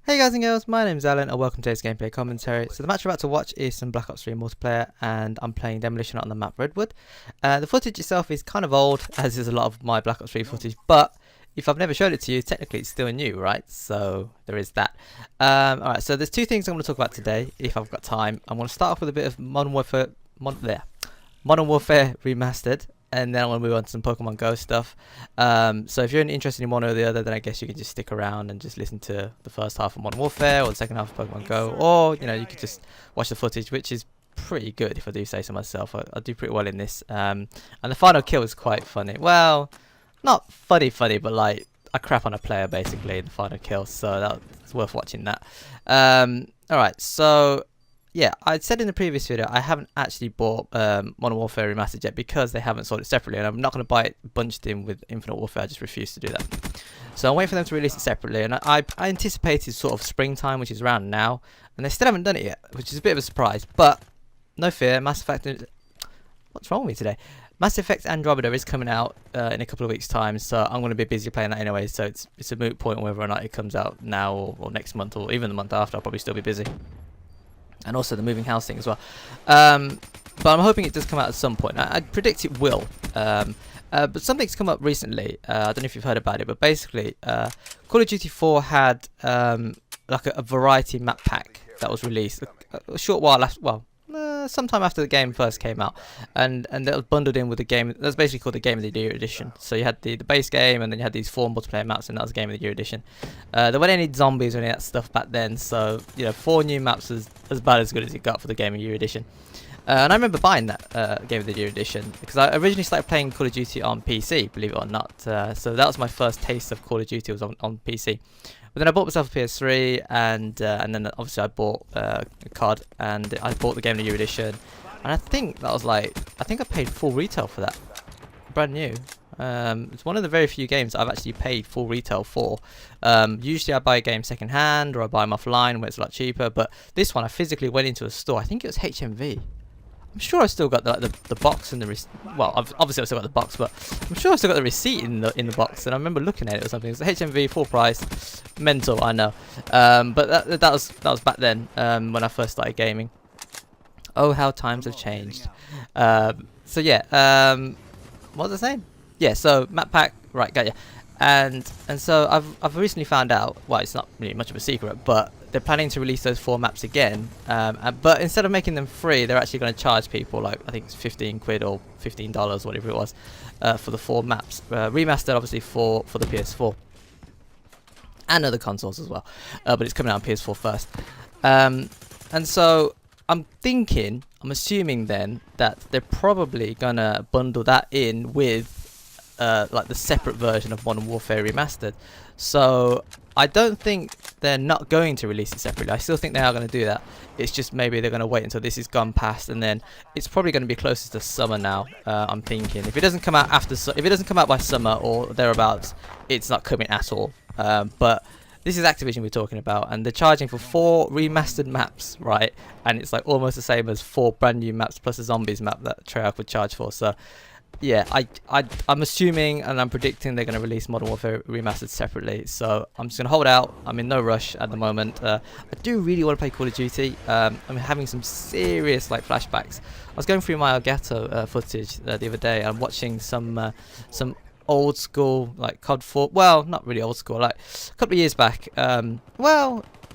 Hey guys and girls, my name's Alan and welcome to today's gameplay commentary. So the match we're about to watch is some Black Ops 3 multiplayer and I'm playing Demolition on the map Redwood. The footage itself is kind of old, as is a lot of my Black Ops 3 footage, but if I've never showed it to you, technically it's still new, right? So there is that. Alright, so there's two things I'm going to talk about today, if I've got time. I'm going to start off with a bit of Modern Warfare Remastered. And then I want to move on to some Pokemon Go stuff. So if you're interested in one or the other, then I guess you can just stick around and just listen to the first half of Modern Warfare or the second half of Pokemon Go, or you could just watch the footage, which is pretty good if I do say so myself. I do pretty well in this. And the final kill is quite funny. Well, not funny, but like I crap on a player basically in the final kill, so that's worth watching that. All right, so. Yeah, I said in the previous video I haven't actually bought Modern Warfare Remastered yet because they haven't sold it separately, and I'm not going to buy it bunched in with Infinite Warfare. I just refuse to do that. So I'm waiting for them to release it separately, and I anticipated sort of springtime, which is around now, and they still haven't done it yet, which is a bit of a surprise. But no fear, Mass Effect. What's wrong with me today? Mass Effect Andromeda is coming out in a couple of weeks' time, so I'm going to be busy playing that anyway. So it's a moot point whether or not it comes out now or next month or even the month after. I'll probably still be busy. And also the moving house thing as well. But I'm hoping it does come out at some point. I predict it will. But something's come up recently. I don't know if you've heard about it, but basically Call of Duty 4 had like a variety map pack that was released a short while after, sometime after the game first came out, and that was bundled in with the game. That's basically called the Game of the Year edition. So you had the base game, and then you had these 4 multiplayer maps, and that was Game of the Year edition. There weren't any zombies or any of that stuff back then, so 4 new maps was as bad as good as it got for the Game of the Year edition. And I remember buying that Game of the Year edition because I originally started playing Call of Duty on PC, believe it or not. So that was my first taste of Call of Duty, was on PC. But then I bought myself a PS3, and then obviously I bought a COD, and I bought the Game of the Year edition, and I think that was I paid full retail for that, brand new. It's one of the very few games I've actually paid full retail for. Usually I buy a game second hand or I buy them offline where it's a lot cheaper, but this one I physically went into a store. I think it was HMV. I'm sure I still got the box and the well, obviously I still got the box, but I'm sure I still got the receipt in the box, and I remember looking at it or something. It's HMV, full price, mental, I know. But that was back then when I first started gaming. Oh, how times have changed. So yeah, what was I saying? Yeah, so map pack, right, got you. And so I've recently found out. Well, it's not really much of a secret, but they're planning to release those 4 maps again, but instead of making them free, they're actually going to charge people like, I think it's 15 quid or $15, whatever it was, for the 4 maps, remastered obviously for the PS4 and other consoles as well, but it's coming out on PS4 first. And so I'm assuming then that they're probably gonna bundle that in with like the separate version of Modern Warfare Remastered. So I don't think they're not going to release it separately. I still think they are going to do that. It's just maybe they're going to wait until this is gone past, and then it's probably going to be closest to summer now. I'm thinking if it doesn't come out if it doesn't come out by summer or thereabouts, it's not coming at all. But this is Activision we're talking about, and they're charging for 4 remastered maps, right? And it's like almost the same as 4 brand new maps plus a zombies map that Treyarch would charge for. So yeah, I'm assuming and I'm predicting they're going to release Modern Warfare Remastered separately. So I'm just going to hold out. I'm in no rush at the moment. I do really want to play Call of Duty. I'm having some serious flashbacks. I was going through my Elgato footage the other day. I'm watching some old school COD 4. Well, not really old school. Like a couple of years back.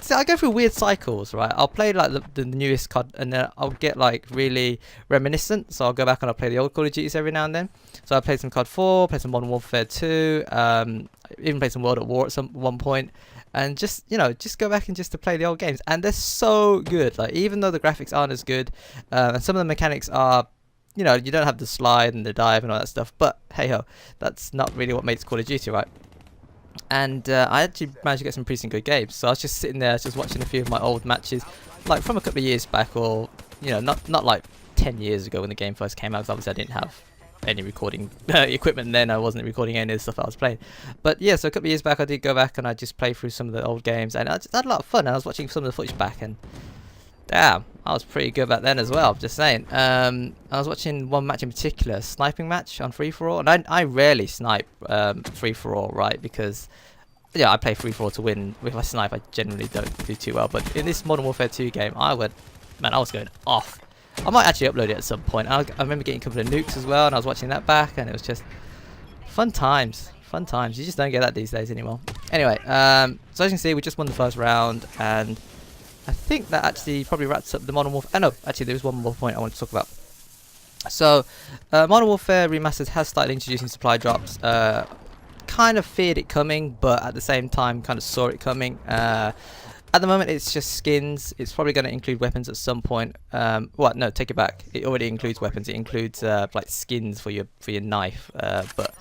So I go through weird cycles, right? I'll play the newest COD, and then I'll get really reminiscent. So I'll go back and I'll play the old Call of Duties every now and then. So I played some COD 4, played some Modern Warfare 2, even played some World at War at one point, and just go back and just to play the old games. And they're so good. Even though the graphics aren't as good, and some of the mechanics are, you don't have the slide and the dive and all that stuff. But hey ho, that's not really what makes Call of Duty, right? And I actually managed to get some pretty good games. So I was just sitting there, just watching a few of my old matches, from a couple of years back, or not like 10 years ago when the game first came out. Because obviously I didn't have any recording equipment then. I wasn't recording any of the stuff I was playing. But yeah, so a couple of years back, I did go back and I just played through some of the old games, and I just had a lot of fun. I was watching some of the footage back, and damn, I was pretty good back then as well, just saying. I was watching one match in particular, a sniping match on free-for-all, and I rarely snipe free-for-all, right, because yeah, I play free for all to win. With my snipe, I generally don't do too well. But in this Modern Warfare 2 game, I was going off. I might actually upload it at some point. I remember getting a couple of nukes as well, and I was watching that back, and it was just fun times. Fun times. You just don't get that these days anymore. Anyway, so as you can see, we just won the first round, and I think that actually probably wraps up the Modern Warfare. Oh no, actually there is one more point I want to talk about. So, Modern Warfare Remastered has started introducing supply drops. Kind of feared it coming, but at the same time kind of saw it coming. At the moment it's just skins. It's probably going to include weapons at some point. Well, no, take it back. It already includes weapons. It includes like skins for your knife, but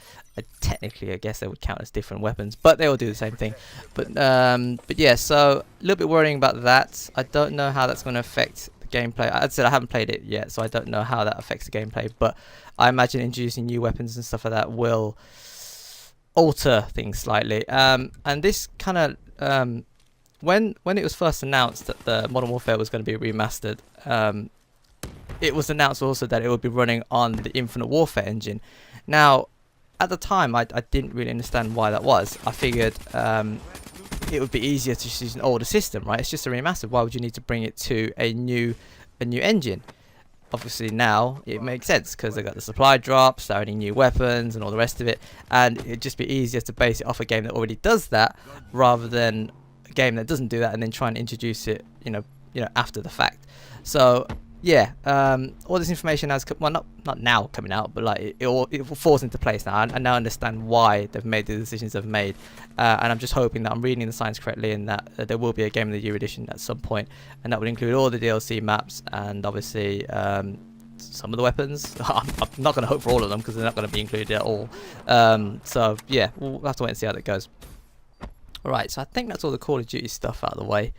technically I guess they would count as different weapons, but they all do the same thing. But yeah, so a little bit worrying about that. I don't know how that's going to affect the gameplay. As I said, I haven't played it yet, so I don't know how that affects the gameplay, but I imagine introducing new weapons and stuff like that will alter things slightly. And this kind of when it was first announced that the Modern Warfare was going to be remastered, it was announced also that it would be running on the Infinite Warfare engine. Now, at the time, I didn't really understand why that was. I figured it would be easier to just use an older system, right? It's just a remaster. Why would you need to bring it to a new engine? Obviously now it makes sense because they got the supply drops, they're adding new weapons and all the rest of it, and it'd just be easier to base it off a game that already does that rather than a game that doesn't do that and then try and introduce it, you know, after the fact. So yeah, all this information has well, not now coming out, but like it falls into place now. I now understand why they've made the decisions they've made, and I'm just hoping that I'm reading the signs correctly and that there will be a Game of the Year edition at some point, and that would include all the DLC maps and obviously some of the weapons. I'm not going to hope for all of them because they're not going to be included at all. So yeah, we'll have to wait and see how that goes. Alright, so I think that's all the Call of Duty stuff out of the way.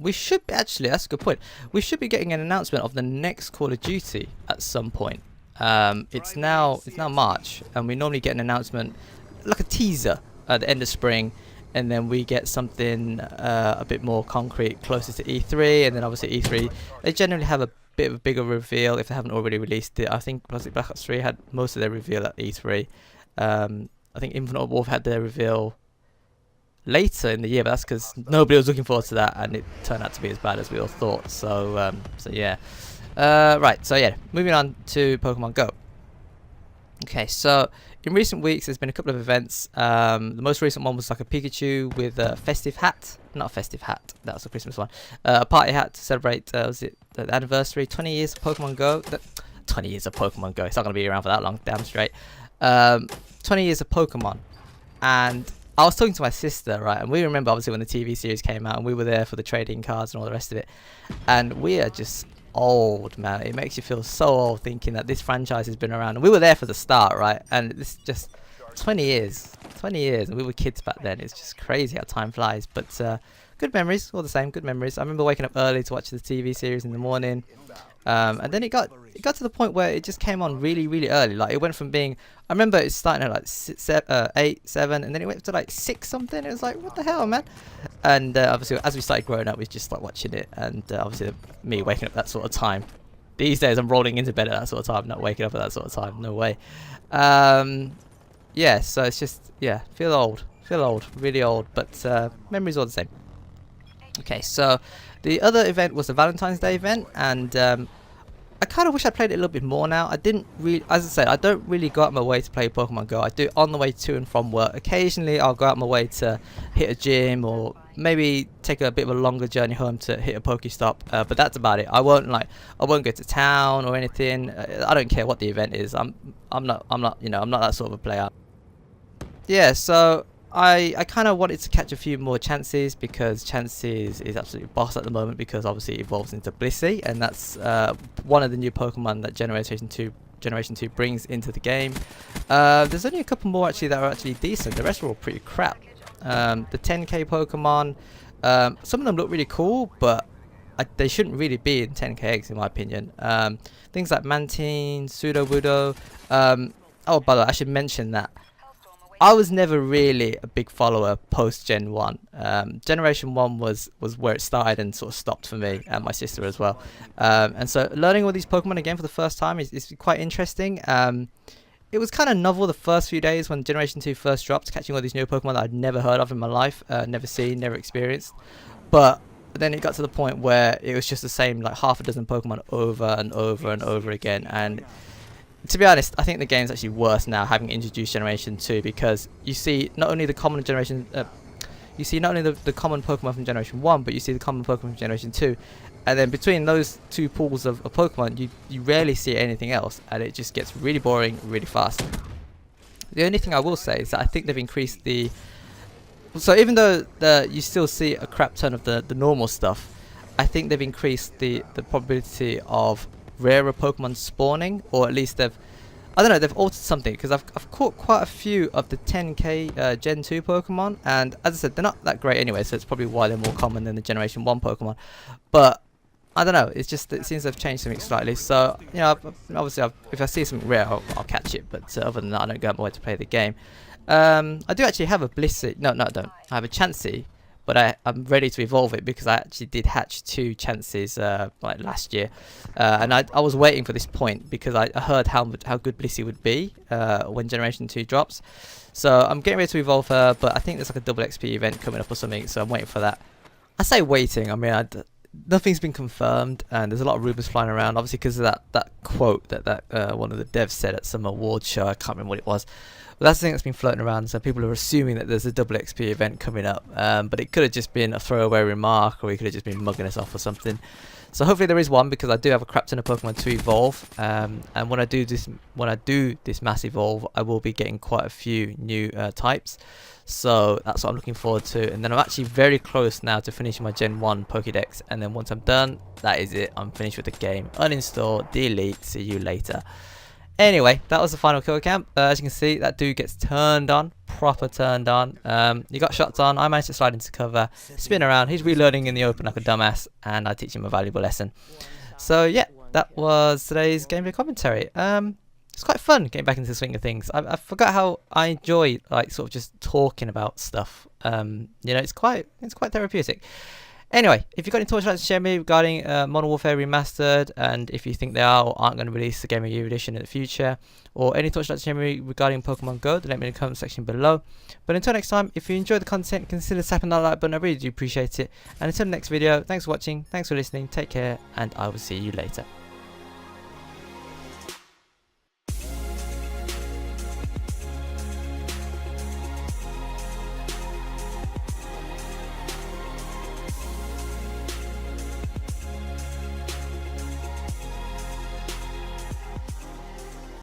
We should be, actually, that's a good point. We should be getting an announcement of the next Call of Duty at some point. It's now March, and we normally get an announcement, like a teaser, at the end of spring, and then we get something a bit more concrete closer to E3, and then obviously E3, they generally have a bit of a bigger reveal if they haven't already released it. I think Black Ops 3 had most of their reveal at E3. I think Infinite Warfare had their reveal later in the year, but that's because nobody was looking forward to that, and it turned out to be as bad as we all thought. So yeah, right. So yeah, moving on to Pokemon Go. Okay, so in recent weeks there's been a couple of events. The most recent one was like a Pikachu with a festive hat, not a festive hat, that was a Christmas one, a party hat to celebrate was it the anniversary, 20 years of Pokemon Go. 20 years of Pokemon Go, it's not going to be around for that long, damn straight. 20 years of Pokemon. And I was talking to my sister, right, and we remember obviously when the TV series came out, and we were there for the trading cards and all the rest of it, and we are just old, man. It makes you feel so old thinking that this franchise has been around, and we were there for the start, right, and it's just 20 years, and we were kids back then. It's just crazy how time flies, but good memories, all the same, good memories. I remember waking up early to watch the TV series in the morning, and then it got to the point where it just came on really, really early. Like it went from being, I remember it starting at like 8, 7, and then it went to like 6 something. It was like, what the hell, man? And obviously, as we started growing up, we just started watching it. And obviously, me waking up that sort of time. These days, I'm rolling into bed at that sort of time, not waking up at that sort of time. No way. Yeah, so it's just, yeah, feel old, really old, but memories all the same. Okay, so the other event was the Valentine's Day event, and I kind of wish I played it a little bit more now. I didn't really, as I said, I don't really go out my way to play Pokemon Go. I do it on the way to and from work. Occasionally, I'll go out my way to hit a gym or maybe take a bit of a longer journey home to hit a Pokestop. But that's about it. I won't go to town or anything. I don't care what the event is. I'm not that sort of a player. Yeah, so I kind of wanted to catch a few more Chances, because Chances is absolutely boss at the moment, because obviously it evolves into Blissey, and that's one of the new Pokemon that Generation 2 brings into the game. There's only a couple more actually that are actually decent. The rest are all pretty crap. The 10k Pokemon, some of them look really cool, but they shouldn't really be in 10k eggs in my opinion. Things like Mantine, Sudowoodo. Oh, by the way, I should mention that I was never really a big follower post Gen 1. Generation 1 was where it started and sort of stopped for me and my sister as well. And so learning all these Pokemon again for the first time is quite interesting. it was kind of novel the first few days when Generation 2 first dropped, catching all these new Pokemon that I'd never heard of in my life, never seen, never experienced. But then it got to the point where it was just the same, like half a dozen Pokemon over and over and over again. And to be honest, I think the game's actually worse now, having introduced Generation 2, because you see not only the common generation, you see not only the common Pokemon from Generation 1, but you see the common Pokemon from Generation 2. And then between those two pools of Pokemon, you rarely see anything else, and it just gets really boring really fast. The only thing I will say is that I think they've increased the... So even though you still see a crap ton of the normal stuff, I think they've increased the probability of rarer Pokemon spawning, or at least they've... I don't know, they've altered something, because I've caught quite a few of the 10k Gen 2 Pokemon, and as I said, they're not that great anyway, so it's probably why they're more common than the Generation 1 Pokemon. But I don't know, it's just it seems they've changed something slightly. So, you know, obviously if I see something rare, I'll catch it, but other than that, I don't go out my way to play the game. I do actually have a Blissey. No, I don't. I have a Chansey, but I'm ready to evolve it because I actually did hatch 2 Chances like last year, and I was waiting for this point because I heard how good Blissey would be when Generation 2 drops. So I'm getting ready to evolve her, but I think there's like a double XP event coming up or something, so I'm waiting for that. I say waiting. I mean, nothing's been confirmed, and there's a lot of rumors flying around. Obviously, because of that quote that one of the devs said at some award show. I can't remember what it was. But that's the thing that's been floating around. So people are assuming that there's a double XP event coming up, but it could have just been a throwaway remark, or he could have just been mugging us off or something. So hopefully there is one, because I do have a crap ton of Pokemon to evolve, and when I do this mass evolve, I will be getting quite a few new types. So that's what I'm looking forward to, and then I'm actually very close now to finishing my Gen 1 Pokédex, and then once I'm done, that is it. I'm finished with the game. Uninstall, delete, see you later. Anyway, that was the final kill camp. As you can see, that dude gets turned on, proper turned on. He got shots on, I managed to slide into cover, spin around, he's reloading in the open like a dumbass, and I teach him a valuable lesson. So yeah, that was today's gameplay commentary. It's quite fun getting back into the swing of things. I forgot how I enjoy like sort of just talking about stuff. You know, it's quite therapeutic. Anyway, if you've got any thoughts you'd like to share with me regarding Modern Warfare Remastered, and if you think they are or aren't going to release the Game of Year edition in the future, or any thoughts you'd like to share with me regarding Pokemon Go, then let me know in the comment section below. But until next time, if you enjoyed the content, consider tapping that like button. I really do appreciate it. And until the next video, thanks for watching, thanks for listening, take care, and I will see you later.